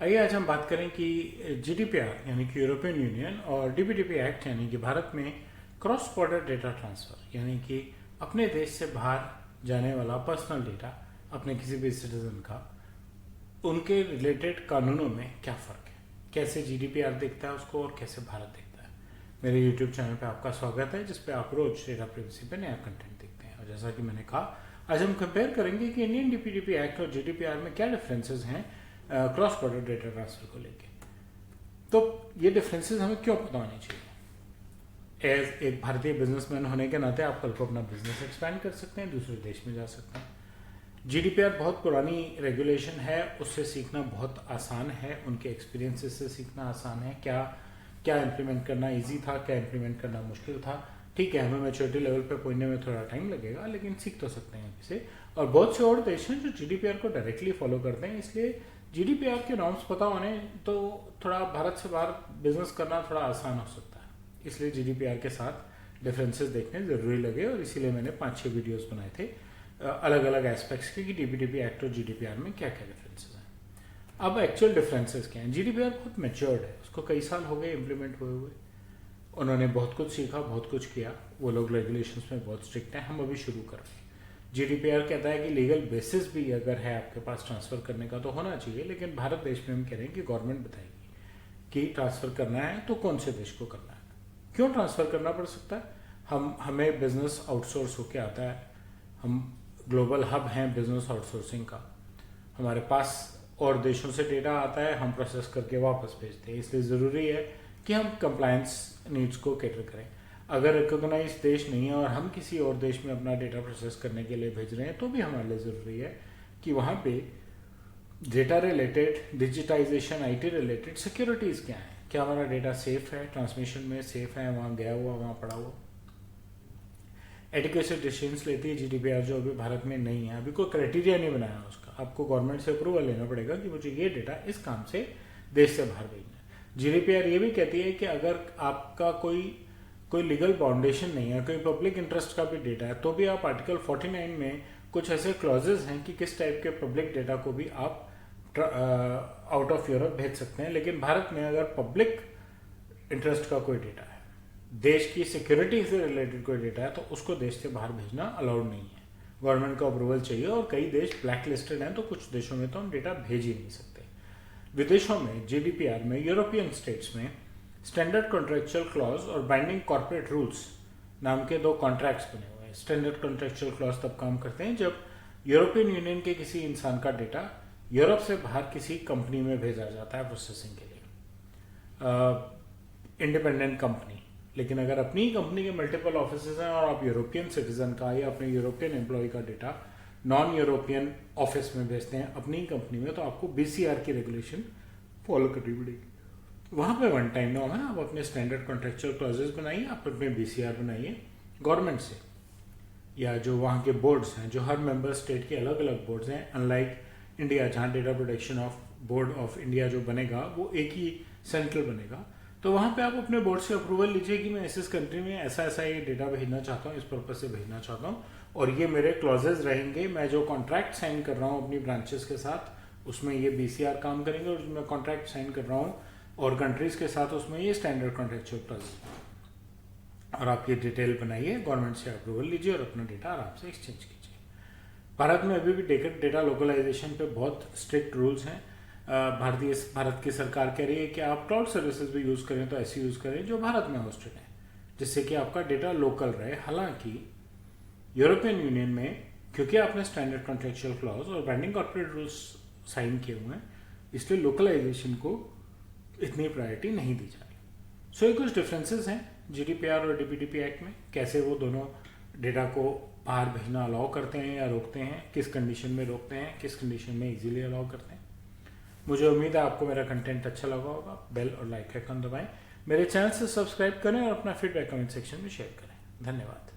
आइए आज हम बात करें कि जीडीपीआर यानी कि यूरोपियन यूनियन और डीपीडीपी एक्ट यानी कि भारत में क्रॉस बॉर्डर डेटा ट्रांसफ़र यानी कि अपने देश से बाहर जाने वाला पर्सनल डेटा अपने किसी भी सिटीजन का उनके रिलेटेड कानूनों में क्या फ़र्क है, कैसे जीडीपीआर देखता है उसको और कैसे भारत देखता है। मेरे यूट्यूब चैनल पे आपका स्वागत है जिस पे आप रोज डेटा प्राइवेसी पे नया कंटेंट देखते हैं। और जैसा कि मैंने कहा, आज हम कंपेयर करेंगे कि इंडियन डीपीडीपी एक्ट और जीडीपीआर में क्या डिफरेंसेस हैं क्रॉस बॉर्डर डेटा ट्रांसफर को लेके। तो ये डिफरेंसेस हमें क्यों पता होने चाहिए। एज एक भारतीय बिजनेसमैन होने के नाते आप कल को अपना बिजनेस एक्सपैंड कर सकते हैं, दूसरे देश में जा सकते हैं। जीडीपीआर बहुत पुरानी रेगुलेशन है, उससे सीखना बहुत आसान है, उनके एक्सपीरियंसेस से सीखना आसान है। क्या क्या इम्प्लीमेंट करना इजी था, क्या इम्प्लीमेंट करना मुश्किल था। ठीक है, हमें मैच्योरिटी लेवल पे पहुंचने में थोड़ा टाइम लगेगा, लेकिन सीख तो सकते हैं इसे। और बहुत से और देश हैं जो जीडीपीआर को डायरेक्टली फॉलो करते हैं, इसलिए जीडीपीआर के नॉर्म्स पता होने तो थोड़ा भारत से बाहर बिजनेस करना थोड़ा आसान हो सकता है। इसलिए जीडीपीआर के साथ डिफरेंसेस देखने ज़रूरी लगे और इसीलिए मैंने 5-6 वीडियोस बनाए थे अलग अलग एस्पेक्ट्स के कि डीपीडीपी एक्ट और जीडीपीआर में क्या क्या डिफरेंसेस हैं। अब एक्चुअल डिफरेंसेस क्या हैं। जीडीपीआर बहुत मैच्योर्ड है, उसको कई साल हो गए इम्प्लीमेंट हुए हुए। उन्होंने बहुत कुछ सीखा, बहुत कुछ किया। वो लोग रेगुलेशंस में बहुत स्ट्रिक्ट हैं, हम अभी शुरू कर रहे हैं। जीडीपीआर कहता है कि लीगल बेसिस भी अगर है आपके पास ट्रांसफर करने का तो होना चाहिए, लेकिन भारत देश में हम कह रहे हैं कि गवर्नमेंट बताएगी कि ट्रांसफर करना है तो कौन से देश को करना है, क्यों ट्रांसफर करना पड़ सकता है। हमें बिजनेस आउटसोर्स होके आता है, हम ग्लोबल हब हैं बिजनेस आउटसोर्सिंग का। हमारे पास और देशों से डेटा आता है, हम प्रोसेस करके वापस भेजते हैं। इसलिए ज़रूरी है कि हम कंप्लायंस नीड्स को कैटर करें। अगर रिकोगनाइज देश नहीं है और हम किसी और देश में अपना डेटा प्रोसेस करने के लिए भेज रहे हैं तो भी हमारे लिए ज़रूरी है कि वहाँ पे data related, digitisation, IT related securities क्या हैं। क्या हमारा डेटा सेफ है, ट्रांसमिशन में सेफ है, वहाँ गया हुआ वहाँ पड़ा हुआ। एडिक्वेसी डिसीजंस लेती है जीडीपीआर, जो अभी भारत में नहीं है। अभी कोई क्राइटेरिया नहीं बनाया उसका, आपको गवर्नमेंट से अप्रूवल लेना पड़ेगा कि मुझे ये डेटा इस काम से देश से बाहर भेजना है। जीडीपीआर ये भी कहती है कि अगर आपका कोई लीगल बाउंडेशन नहीं है, कोई पब्लिक इंटरेस्ट का भी डेटा है, तो भी आप आर्टिकल 49 में कुछ ऐसे क्लॉजेज हैं कि किस टाइप के पब्लिक डेटा को भी आप आउट ऑफ यूरोप भेज सकते हैं। लेकिन भारत में अगर पब्लिक इंटरेस्ट का कोई डेटा है, देश की सिक्योरिटी से रिलेटेड कोई डेटा है, तो उसको देश से बाहर भेजना अलाउड नहीं है। गवर्नमेंट का अप्रूवल चाहिए और कई देश ब्लैक लिस्टेड हैं, तो कुछ देशों में तो हम डेटा भेज ही नहीं सकते। विदेशों में जीडीपीआर में यूरोपियन स्टेट्स में स्टैंडर्ड कॉन्ट्रेक्चुअल क्लॉज और बाइंडिंग कॉर्पोरेट रूल्स नाम के 2 कॉन्ट्रैक्ट्स बने हुए हैं। स्टैंडर्ड कॉन्ट्रेक्चुअल क्लॉज तब काम करते हैं जब यूरोपियन यूनियन के किसी इंसान का डेटा यूरोप से बाहर किसी कंपनी में भेजा जाता है प्रोसेसिंग के लिए, इंडिपेंडेंट कंपनी। लेकिन अगर अपनी कंपनी के मल्टीपल ऑफिसेज हैं और आप यूरोपियन सिटीजन का या अपने यूरोपियन एम्प्लॉय का डेटा नॉन यूरोपियन ऑफिस में भेजते हैं अपनी कंपनी में, तो आपको बीसीआर की रेगुलेशन फॉलो करनी पड़ेगी। वहाँ पे वन टाइम नॉर्म है, आप अपने स्टैंडर्ड कॉन्ट्रेक्चुअल क्लॉजेस बनाइए, आप अपने बीसीआर बनाइए गवर्नमेंट से, या जो वहाँ के बोर्ड्स हैं, जो हर मेंबर स्टेट के अलग अलग बोर्ड्स हैं। अनलाइक इंडिया, जहाँ data protection of board of India जो बनेगा वो एक ही सेंट्रल बनेगा, तो वहाँ पे आप अपने बोर्ड से अप्रूवल लीजिए कि मैं इस कंट्री में ऐसा ऐसा ये डेटा भेजना चाहता हूँ, इस पर्पज से भेजना चाहता हूँ, और ये मेरे क्लॉजेज रहेंगे। मैं जो कॉन्ट्रैक्ट साइन कर रहा हूँ अपनी ब्रांचेस के साथ, उसमें ये बीसीआर काम करेंगे, और मैं कॉन्ट्रैक्ट साइन कर रहा हूँ और कंट्रीज के साथ, उसमें ये स्टैंडर्ड कॉन्ट्रेक्चुअल क्लॉज। और आप ये डिटेल बनाइए, गवर्नमेंट से अप्रूवल लीजिए और अपना डेटा आराम से एक्सचेंज कीजिए। भारत में अभी भी डेटा लोकलाइजेशन पे बहुत स्ट्रिक्ट रूल्स हैं। भारत की सरकार कह रही है कि आप क्लाउड सर्विसेज भी यूज़ करें तो ऐसी यूज़ करें जो भारत में होस्टेड है, जिससे कि आपका डेटा लोकल रहे। हालांकि यूरोपियन यूनियन में, क्योंकि आपने स्टैंडर्ड कॉन्ट्रेक्चुअल क्लॉज और बाइंडिंग कॉर्पोरेट रूल्स साइन किए हुए हैं, इसलिए लोकलाइजेशन को इतनी प्रायोरिटी नहीं दी जा रही। सो ये कुछ डिफरेंसेस हैं जीडीपीआर और डीपीडीपी एक्ट में, कैसे वो दोनों डेटा को बाहर भेजना अलाउ करते हैं या रोकते हैं, किस कंडीशन में रोकते हैं, किस कंडीशन में इजीली अलाउ करते हैं। मुझे उम्मीद है आपको मेरा कंटेंट अच्छा लगा होगा। बेल और लाइक आइकन दबाएं, मेरे चैनल से सब्सक्राइब करें और अपना फीडबैक कमेंट सेक्शन में शेयर करें। धन्यवाद।